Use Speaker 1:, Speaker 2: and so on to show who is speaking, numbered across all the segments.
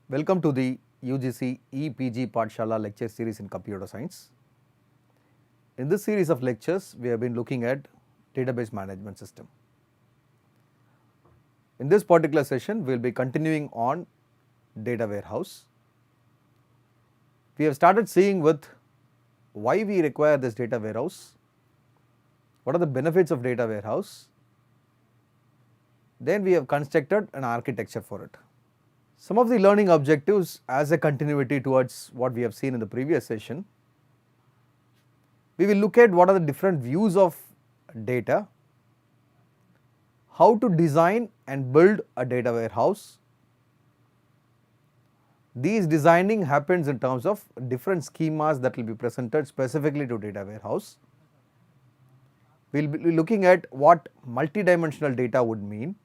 Speaker 1: Welcome to the UGC EPG Pathshala lecture series in computer science. In this series of lectures, we have been looking at database management system. In this particular session, we will be continuing on data warehouse. We have started seeing with why we require this data warehouse, what are the benefits of data warehouse, then we have constructed an architecture for it. Some of the learning objectives as a continuity towards what we have seen in the previous session. We will look at what are the different views of data, how to design and build a data warehouse. These designing happens in terms of different schemas that will be presented specifically to data warehouse. We will be looking at what multidimensional data would mean,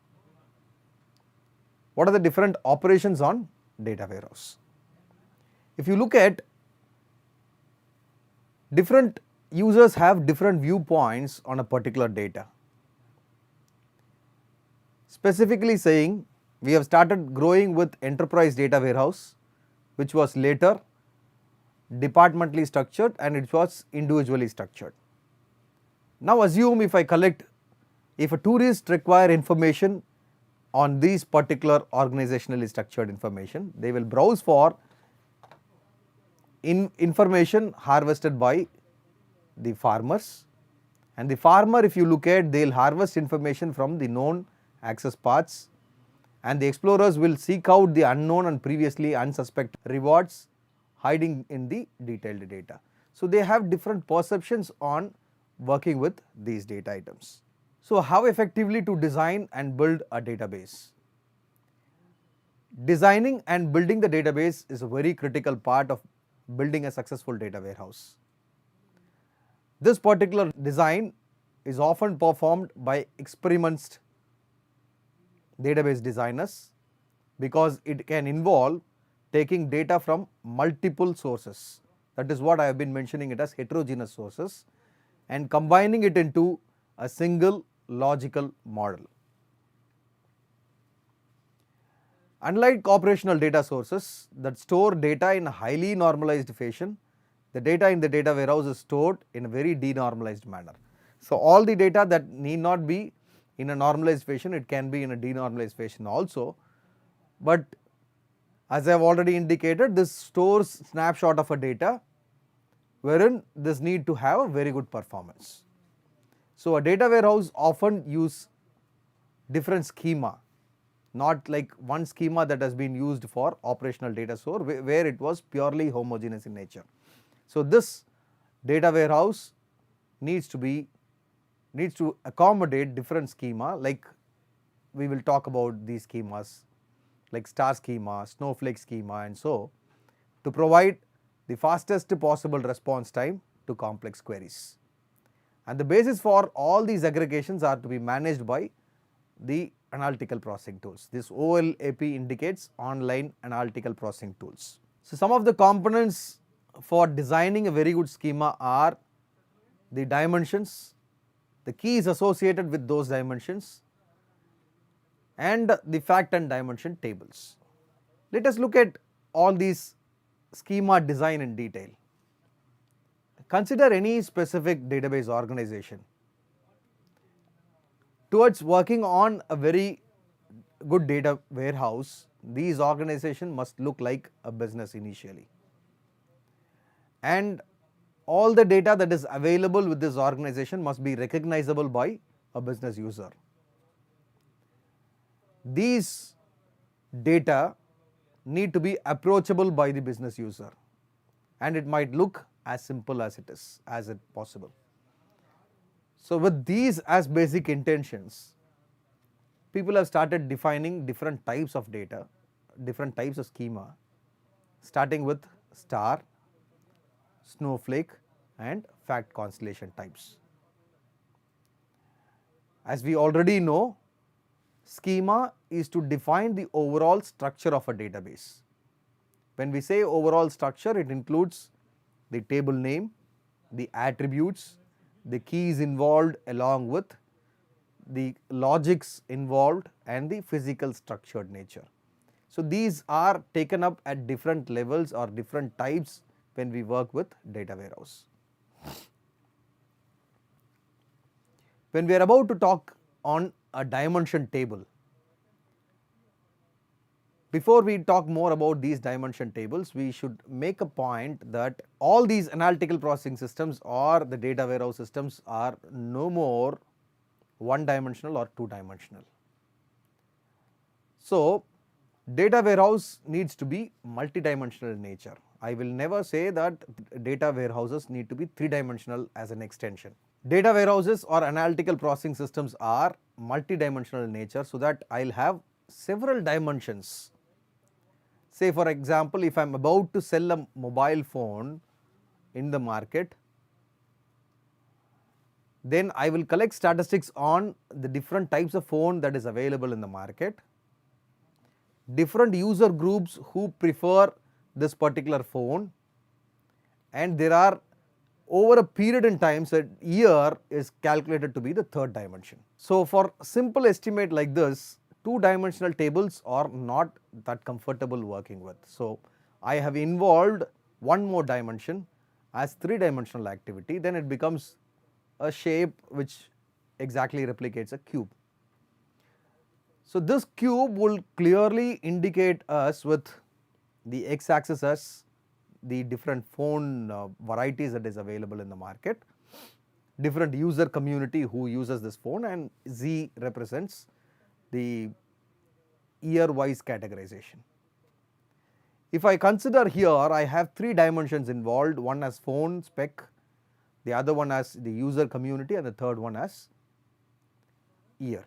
Speaker 1: what are the different operations on data warehouse. If you look at different users have different viewpoints on a particular data. Specifically saying, we have started growing with enterprise data warehouse, which was later departmentally structured and it was individually structured. Now assume if a tourist require information on these particular organizationally structured information, they will browse for information harvested by the farmers, and the farmer, if you look at, they will harvest information from the known access paths, and the explorers will seek out the unknown and previously unsuspected rewards hiding in the detailed data. So they have different perceptions on working with these data items. So how effectively to design and build a database? Designing and building the database is a very critical part of building a successful data warehouse. This particular design is often performed by experienced database designers because it can involve taking data from multiple sources. That is what I have been mentioning it as heterogeneous sources and combining it into a single logical model. Unlike operational data sources that store data in a highly normalized fashion, the data in the data warehouse is stored in a very denormalized manner. So all the data that need not be in a normalized fashion, it can be in a denormalized fashion also, but as I have already indicated, this stores snapshot of a data wherein this need to have a very good performance. So a data warehouse often use different schema, not like one schema that has been used for operational data store where it was purely homogeneous in nature. So this data warehouse needs to accommodate different schema, like we will talk about these schemas like star schema, snowflake schema, and so to provide the fastest possible response time to complex queries. And the basis for all these aggregations are to be managed by the analytical processing tools. This OLAP indicates online analytical processing tools. So some of the components for designing a very good schema are the dimensions, the keys associated with those dimensions, and the fact and dimension tables. Let us look at all these schema design in detail. Consider any specific database organization. Towards working on a very good data warehouse, these organizations must look like a business initially. And all the data that is available with this organization must be recognizable by a business user. These data need to be approachable by the business user, and it might look as simple as it is, as it possible. So with these as basic intentions, people have started defining different types of data, different types of schema, starting with star, snowflake, and fact constellation types. As we already know, schema is to define the overall structure of a database. When we say overall structure, it includes the table name, the attributes, the keys involved along with the logics involved and the physical structured nature. So these are taken up at different levels or different types when we work with data warehouse. When we are about to talk on a dimension table, before we talk more about these dimension tables, we should make a point that all these analytical processing systems or the data warehouse systems are no more one dimensional or two dimensional. So data warehouse needs to be multidimensional in nature. I will never say that data warehouses need to be three dimensional as an extension. Data warehouses or analytical processing systems are multidimensional in nature, so that I will have several dimensions. Say for example, if I am about to sell a mobile phone in the market, then I will collect statistics on the different types of phone that is available in the market, different user groups who prefer this particular phone, and there are over a period in time, so year is calculated to be the third dimension. So for simple estimate like this, two dimensional tables are not that comfortable working with. So I have involved one more dimension as three dimensional activity, then it becomes a shape which exactly replicates a cube. So this cube will clearly indicate us with the x axis as the different phone varieties that is available in the market, different user community who uses this phone, and z represents the year wise categorization. If I consider here, I have three dimensions involved, one as phone spec, the other one as the user community, and the third one as year.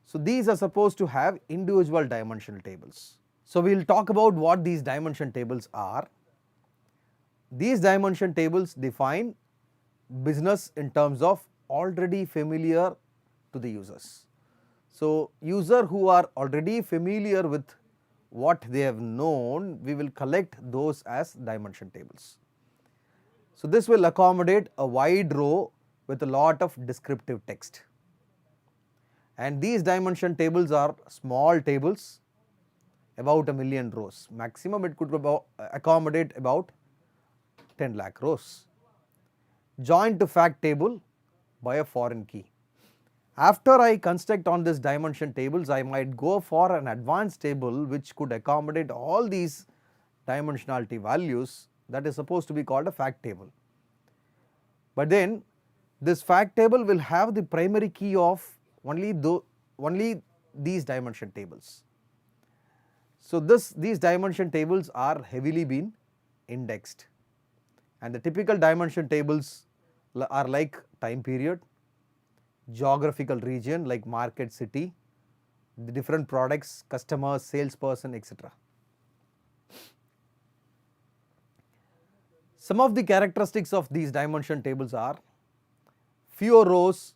Speaker 1: So these are supposed to have individual dimensional tables. So we will talk about what these dimension tables are. These dimension tables define business in terms of already familiar to the users. So user who are already familiar with what they have known, we will collect those as dimension tables. So this will accommodate a wide row with a lot of descriptive text. And these dimension tables are small tables, about a million rows. Maximum it could accommodate about 10 lakh rows. Joined to fact table by a foreign key. After I construct on this dimension tables, I might go for an advanced table which could accommodate all these dimensionality values, that is supposed to be called a fact table. But then this fact table will have the primary key of only these dimension tables. So these dimension tables are heavily been indexed, and the typical dimension tables are like time period, geographical region like market, city, the different products, customers, salesperson, etc. Some of the characteristics of these dimension tables are fewer rows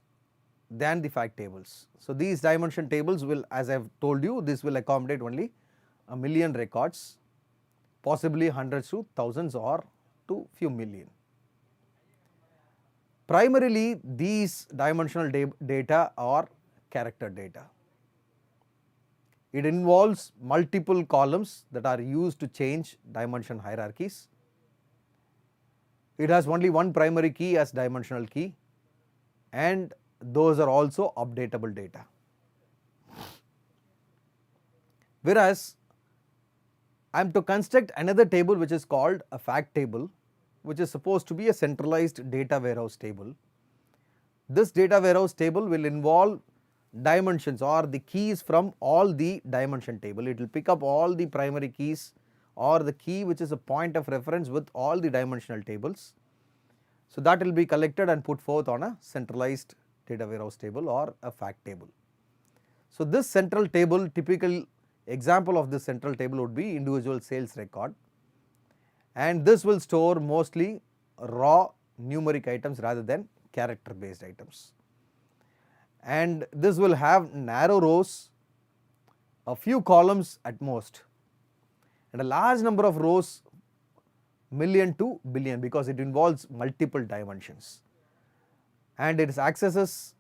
Speaker 1: than the fact tables. So these dimension tables will, as I have told you, this will accommodate only a million records, possibly hundreds to thousands or to few million. Primarily these dimensional data are character data. It involves multiple columns that are used to change dimension hierarchies. It has only one primary key as dimensional key, and those are also updatable data. Whereas I am to construct another table which is called a fact table, which is supposed to be a centralized data warehouse table. This data warehouse table will involve dimensions or the keys from all the dimension table. It will pick up all the primary keys or the key which is a point of reference with all the dimensional tables. So that will be collected and put forth on a centralized data warehouse table or a fact table. So this central table, typical example of this central table would be individual sales record, and this will store mostly raw numeric items rather than character based items. And this will have narrow rows, a few columns at most, and a large number of rows, million to billion, because it involves multiple dimensions and it accesses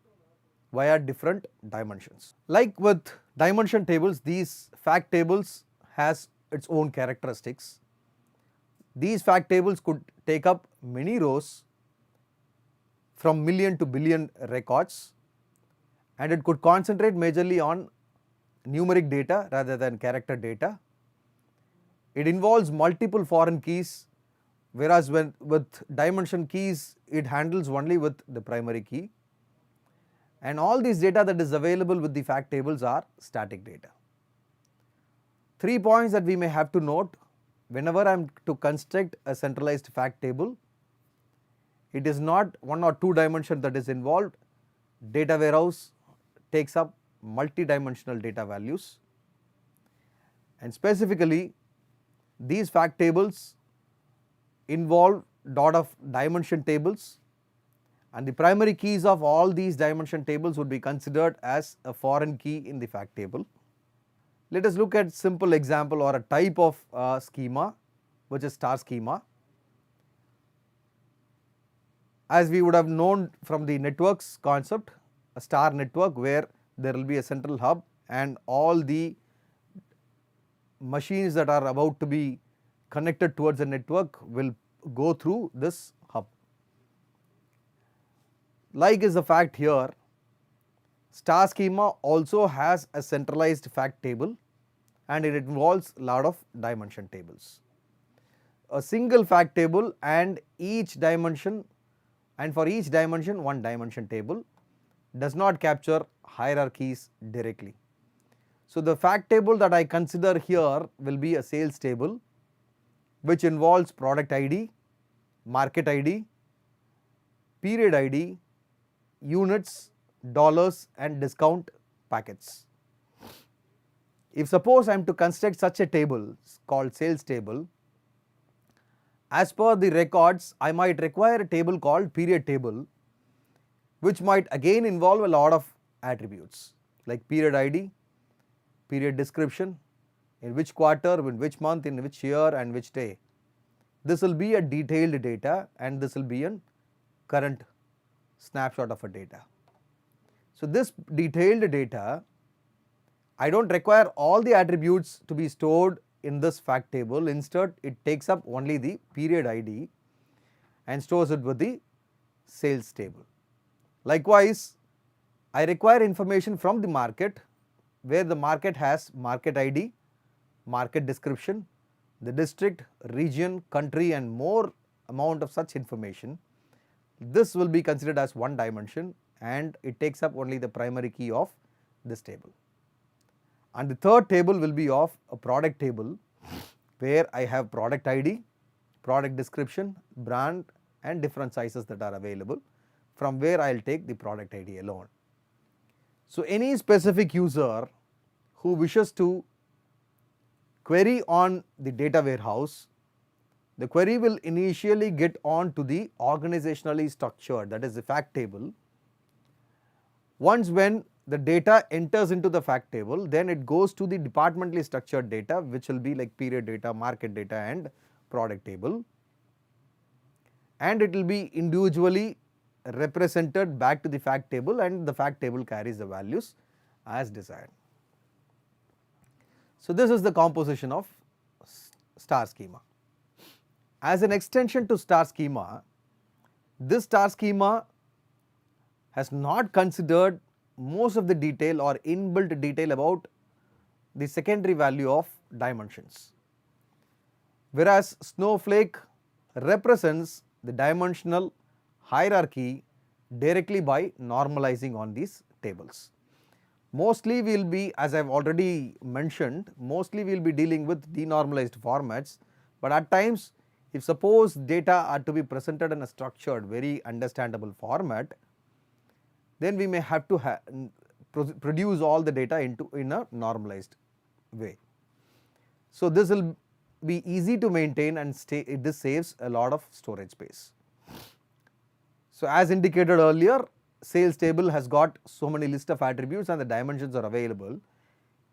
Speaker 1: via different dimensions. Like with Dimension tables, these fact tables has its own characteristics. These fact tables could take up many rows from million to billion records, and it could concentrate majorly on numeric data rather than character data. It involves multiple foreign keys, whereas with dimension keys it handles only with the primary key, and all these data that is available with the fact tables are static data. 3 points that we may have to note: whenever I am to construct a centralized fact table, it is not 1 or 2 dimension that is involved. Data warehouse takes up multi-dimensional data values, and specifically these fact tables involve lot of dimension tables, and the primary keys of all these dimension tables would be considered as a foreign key in the fact table. Let us look at simple example or a type of schema, which is star schema. As we would have known from the networks concept, a star network where there will be a central hub and all the machines that are about to be connected towards the network will go through this hub. Like is the fact here, star schema also has a centralized fact table and it involves a lot of dimension tables. A single fact table and each dimension, and for each dimension one dimension table, does not capture hierarchies directly. So the fact table that I consider here will be a sales table which involves product ID, market ID, period ID, units, dollars and discount packets. If suppose I am to construct such a table called sales table, as per the records I might require a table called period table, which might again involve a lot of attributes like period ID, period description, in which quarter, in which month, in which year and which day. This will be a detailed data and this will be a current snapshot of a data. So this detailed data, I do not require all the attributes to be stored in this fact table. Instead it takes up only the period ID and stores it with the sales table. Likewise, I require information from the market, where the market has market ID, market description, the district, region, country and more amount of such information. This will be considered as one dimension and it takes up only the primary key of this table. And the third table will be of a product table, where I have product ID, product description, brand and different sizes that are available, from where I will take the product ID alone. So any specific user who wishes to query on the data warehouse, the query will initially get on to the organizationally structured, that is the fact table. Once when the data enters into the fact table, then it goes to the departmentally structured data, which will be like period data, market data and product table, and it will be individually represented back to the fact table and the fact table carries the values as desired. So this is the composition of star schema. As an extension to star schema, this star schema has not considered most of the detail or inbuilt detail about the secondary value of dimensions, whereas Snowflake represents the dimensional hierarchy directly by normalizing on these tables. Mostly we will be, as I have already mentioned, mostly we will be dealing with denormalized formats, but at times if suppose data are to be presented in a structured very understandable format, then we may have to produce all the data in a normalized way. So this will be easy to maintain and this saves a lot of storage space. So as indicated earlier, sales table has got so many list of attributes and the dimensions are available.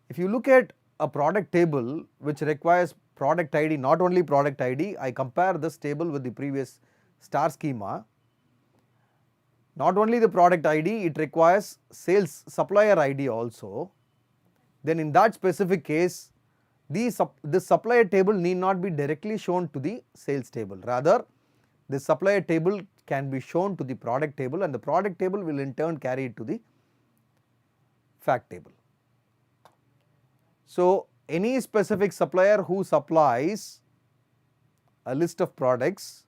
Speaker 1: If you look at a product table which requires product ID, not only product ID, I compare this table with the previous star schema. Not only the product ID, it requires sales supplier ID also. then in that specific case, this supplier table need not be directly shown to the sales table. Rather, the supplier table can be shown to the product table, and the product table will in turn carry it to the fact table. So, any specific supplier who supplies a list of products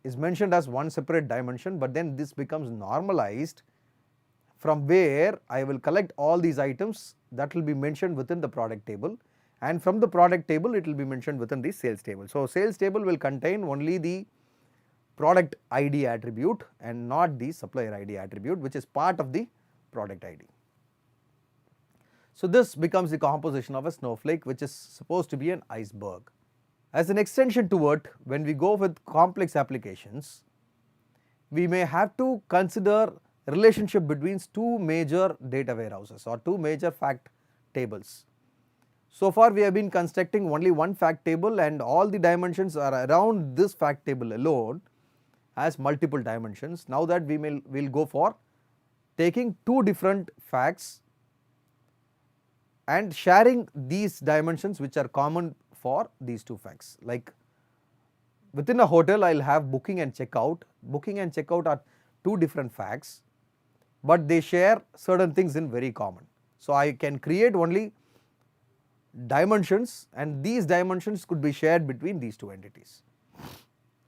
Speaker 1: is mentioned as one separate dimension, but then this becomes normalized from where I will collect all these items that will be mentioned within the product table, and from the product table it will be mentioned within the sales table. So, sales table will contain only the product ID attribute and not the supplier ID attribute, which is part of the product ID. So, this becomes the composition of a snowflake, which is supposed to be an iceberg. As an extension to it, when we go with complex applications, we may have to consider relationship between two major data warehouses or two major fact tables. So far we have been constructing only one fact table, and all the dimensions are around this fact table alone as multiple dimensions. Now that we will go for taking two different facts and sharing these dimensions which are common for these two facts. Like within a hotel, I will have booking and checkout. Booking and checkout are two different facts, but they share certain things in very common. So I can create only dimensions, and these dimensions could be shared between these two entities.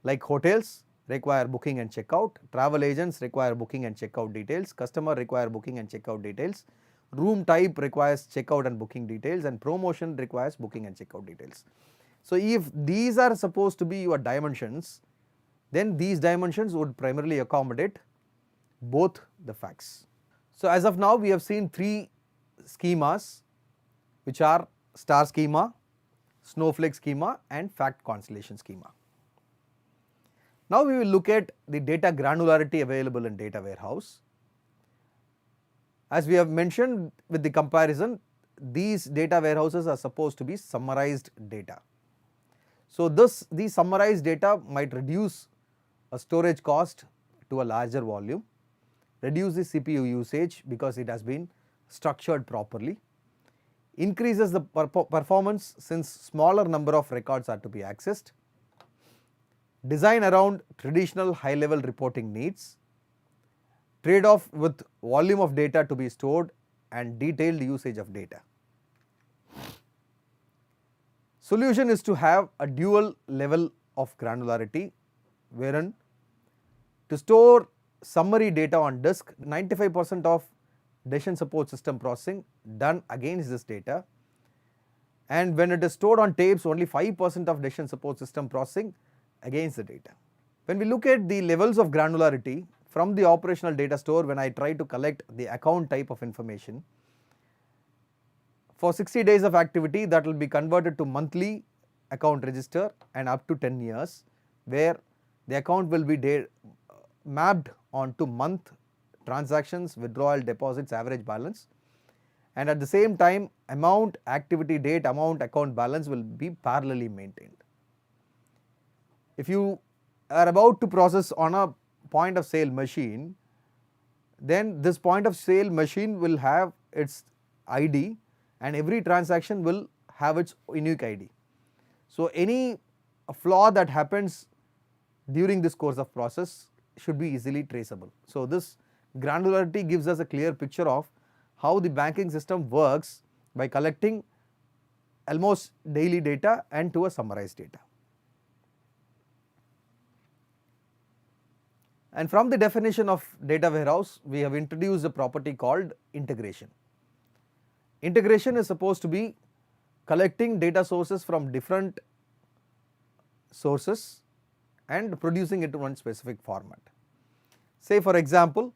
Speaker 1: Like hotels require booking and checkout, travel agents require booking and checkout details, customer require booking and checkout details, room type requires checkout and booking details, and promotion requires booking and checkout details. So if these are supposed to be your dimensions, then these dimensions would primarily accommodate both the facts. So as of now we have seen three schemas, which are star schema, snowflake schema, and fact constellation schema. Now we will look at the data granularity available in data warehouse. As we have mentioned with the comparison, these data warehouses are supposed to be summarized data. So these summarized data might reduce a storage cost to a larger volume, reduce the CPU usage because it has been structured properly, increases the performance since smaller number of records are to be accessed, design around traditional high level reporting needs, trade off with volume of data to be stored, and detailed usage of data. Solution is to have a dual level of granularity, wherein to store summary data on disk, 95% of decision support system processing done against this data, and when it is stored on tapes, only 5% of decision support system processing against the data. When we look at the levels of granularity from the operational data store, when I try to collect the account type of information, for 60 days of activity, that will be converted to monthly account register and up to 10 years, where the account will be mapped onto month transactions, withdrawal, deposits, average balance, and at the same time amount, activity date, amount, account balance will be parallelly maintained. If you are about to process on a point of sale machine, then this point of sale machine will have its ID, and every transaction will have its unique ID. So any flaw that happens during this course of process should be easily traceable. So this granularity gives us a clear picture of how the banking system works by collecting almost daily data and to a summarized data. And from the definition of data warehouse, we have introduced a property called integration. Integration is supposed to be collecting data sources from different sources and producing it in one specific format. Say for example,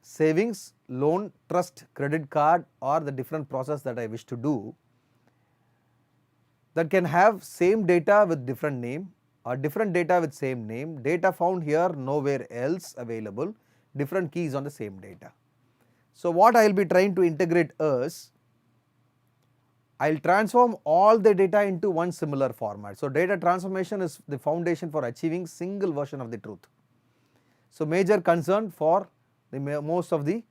Speaker 1: savings, loan, trust, credit card, or the different process that I wish to do, that can have same data with different name or different data with same name, data found here nowhere else available, different keys on the same data. So what I will be trying to integrate is, I will transform all the data into one similar format. So data transformation is the foundation for achieving single version of the truth. So major concern for the most of the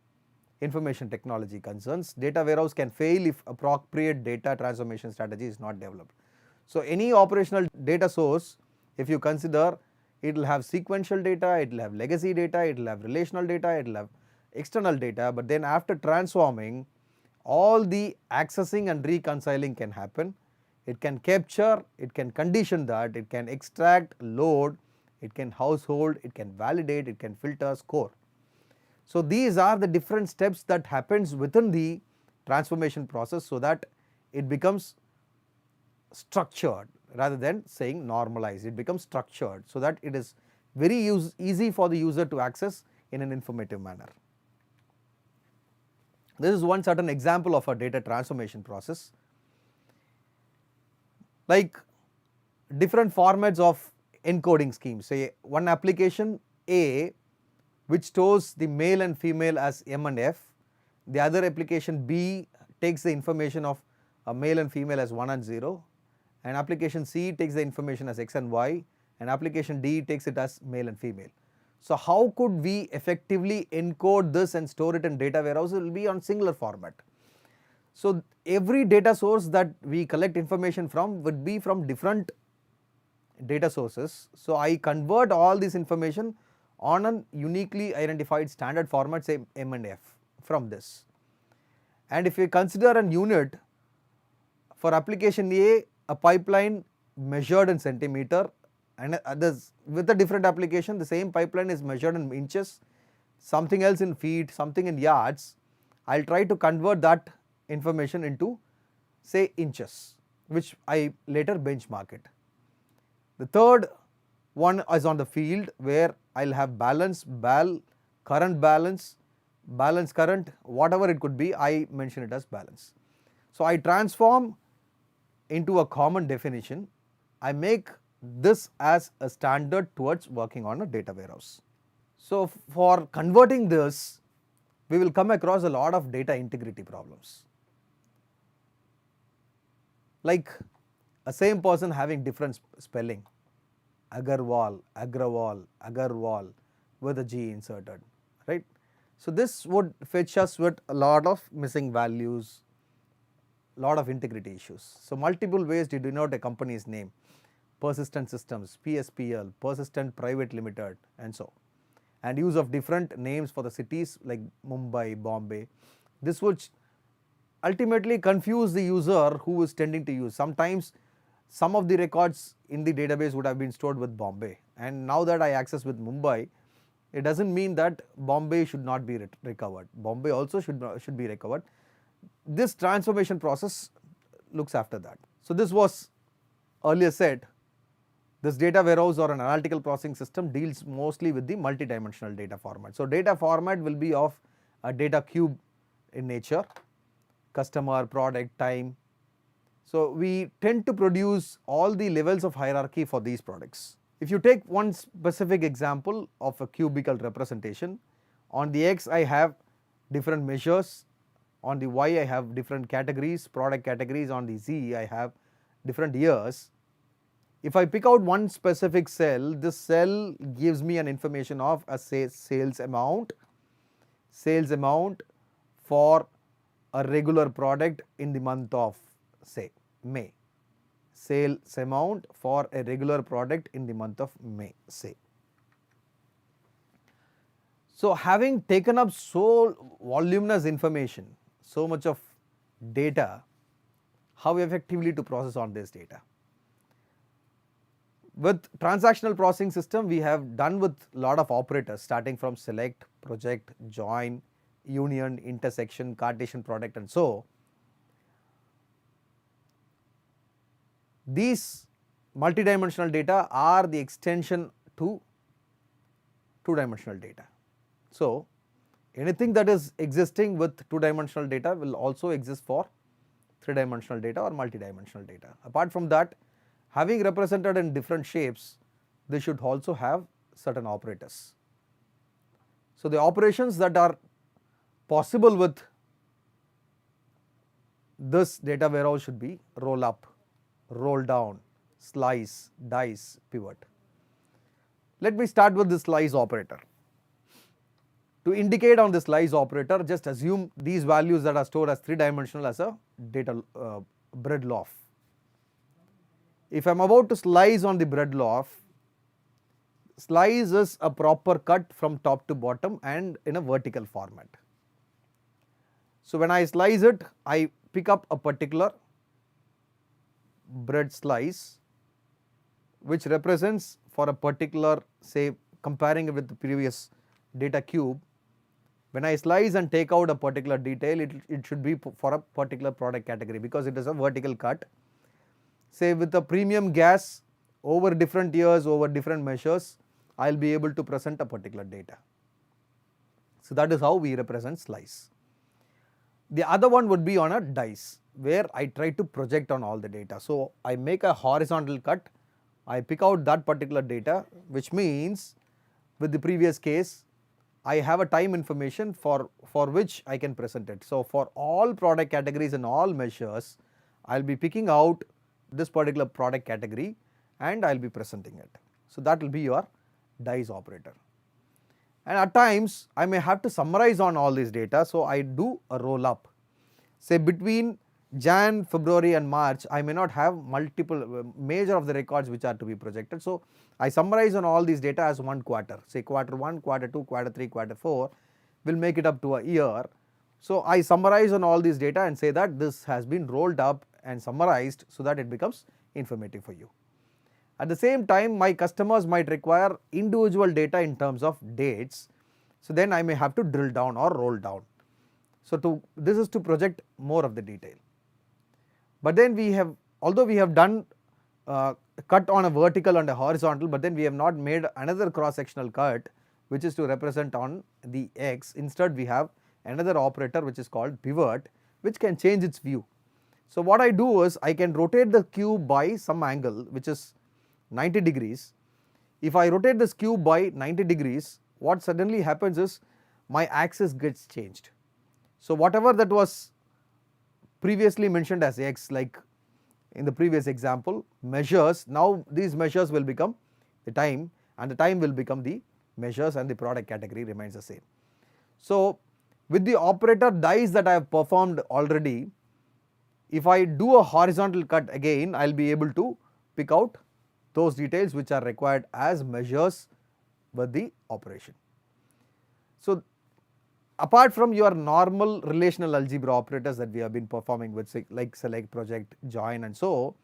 Speaker 1: information technology concerns. Data warehouse can fail if appropriate data transformation strategy is not developed. So any operational data source, if you consider, it will have sequential data, it will have legacy data, it will have relational data, it will have external data, but then after transforming, all the accessing and reconciling can happen. It can capture, it can condition that, it can extract, load, it can household, it can validate, it can filter, score. So these are the different steps that happens within the transformation process so that it becomes structured rather than saying normalized. It becomes structured so that it is very easy for the user to access in an informative manner. This is one certain example of a data transformation process. Like different formats of encoding schemes, say one application A which stores the male and female as M and F, the other application B takes the information of a male and female as 1 and 0, and application C takes the information as X and Y, and application D takes it as male and female. So how could we effectively encode this and store it in data warehouse? It will be on singular format. So every data source that we collect information from would be from different data sources. So I convert all this information on a uniquely identified standard format, say M and F from this. And if we consider a unit for application A pipeline measured in centimeter, and others with a different application the same pipeline is measured in inches, something else in feet, something in yards, I will try to convert that information into say inches, which I later benchmark it. The third one is on the field where I will have balance, current balance, balance current, whatever it could be, I mention it as balance. So I transform into a common definition, I make this as a standard towards working on a data warehouse. So for converting this, we will come across a lot of data integrity problems. Like a same person having different spelling, Agarwal, Agrawal, Agarwal with a G inserted, right. So this would fetch us with a lot of missing values, lot of integrity issues. So multiple ways to denote a company's name, Persistent Systems, PSPL, Persistent Private Limited, and so, and use of different names for the cities like Mumbai, Bombay. This would ultimately confuse the user who is tending to use. Sometimes some of the records in the database would have been stored with Bombay, and now that I access with Mumbai, it does not mean that Bombay should not be recovered. Bombay also should be recovered. This transformation process looks after that. So this was earlier said, this data warehouse or an analytical processing system deals mostly with the multidimensional data format. So data format will be of a data cube in nature, customer, product, time. So we tend to produce all the levels of hierarchy for these products. If you take one specific example of a cubical representation, on the X I have different measures, on the Y I have different categories, product categories, on the Z I have different years. If I pick out one specific cell, this cell gives me an information of a say sales amount for a regular product in the month of say May, sales amount for a regular product in the month of May say. So having taken up so voluminous information, so much of data, how effectively to process on this data? With transactional processing system, we have done with lot of operators starting from select, project, join, union, intersection, Cartesian product, and so. These multidimensional data are the extension to two-dimensional data. So anything that is existing with two-dimensional data will also exist for three-dimensional data or multidimensional data. Apart from that, having represented in different shapes, they should also have certain operators. So the operations that are possible with this data warehouse should be roll up, roll down, slice, dice, pivot. Let me start with the slice operator. To indicate on the slice operator, just assume these values that are stored as 3-dimensional as a data bread loaf. If I am about to slice on the bread loaf, slice is a proper cut from top to bottom and in a vertical format. So when I slice it, I pick up a particular bread slice which represents for a particular, say comparing it with the previous data cube, when I slice and take out a particular detail, it should be for a particular product category because it is a vertical cut. Say with a premium gas, over different years, over different measures, I will be able to present a particular data. So that is how we represent slice. The other one would be on a dice, where I try to project on all the data. So I make a horizontal cut, I pick out that particular data, which means with the previous case, I have a time information for which I can present it. So for all product categories and all measures, I will be picking out this particular product category and I will be presenting it. So that will be your dice operator. And at times I may have to summarize on all this data, so I do a roll up. Say between Jan, February and March, I may not have multiple major of the records which are to be projected. So I summarize on all these data as one quarter, say quarter 1, quarter 2, quarter 3, quarter 4 will make it up to a year. So I summarize on all these data and say that this has been rolled up and summarized so that it becomes informative for you. At the same time, my customers might require individual data in terms of dates, so then I may have to drill down or roll down. So this is to project more of the detail. But then we have, although we have done cut on a vertical and a horizontal, but then we have not made another cross sectional cut which is to represent on the X. Instead we have another operator which is called pivot, which can change its view. So what I do is I can rotate the cube by some angle which is 90 degrees. If I rotate this cube by 90 degrees, what suddenly happens is my axis gets changed. So whatever that was previously mentioned as X, like in the previous example, measures, now these measures will become the time and the time will become the measures and the product category remains the same. So with the operator dice that I have performed already, if I do a horizontal cut again, I will be able to pick out those details which are required as measures with the operation. So apart from your normal relational algebra operators that we have been performing with like select, project, join and so,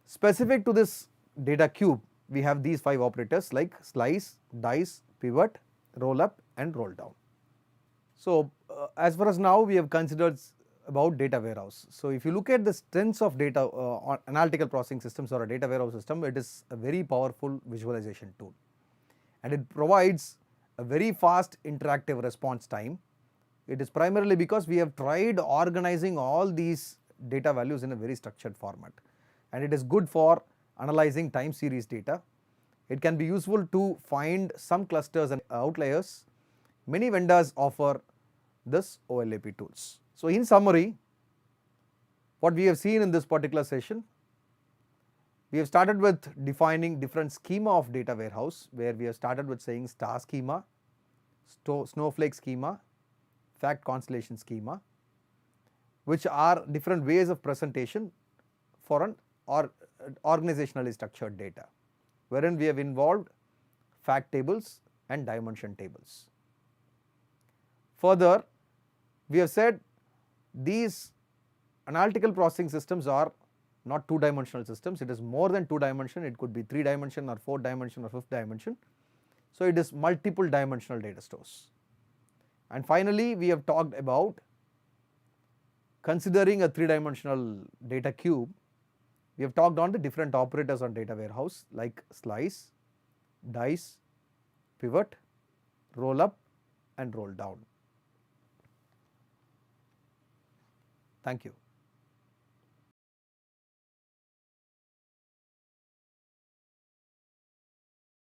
Speaker 1: specific to this data cube we have these 5 operators like slice, dice, pivot, roll up and roll down. So as far as now we have considered about data warehouse. So if you look at the strengths of data on analytical processing systems or a data warehouse system, it is a very powerful visualization tool and it provides a very fast interactive response time. It is primarily because we have tried organizing all these data values in a very structured format, and it is good for analyzing time series data. It can be useful to find some clusters and outliers. Many vendors offer this OLAP tools. So in summary, what we have seen in this particular session, we have started with defining different schema of data warehouse, where we have started with saying star schema, snowflake schema, fact constellation schema, which are different ways of presentation for an organizationally structured data, wherein we have involved fact tables and dimension tables. Further, we have said these analytical processing systems are not 2-dimensional systems, it is more than 2 dimension, it could be 3 dimension or 4 dimension or 5th dimension. So it is multiple dimensional data stores. And finally we have talked about considering a 3-dimensional data cube. We have talked on the different operators on data warehouse like slice, dice, pivot, roll up and roll down. Thank you.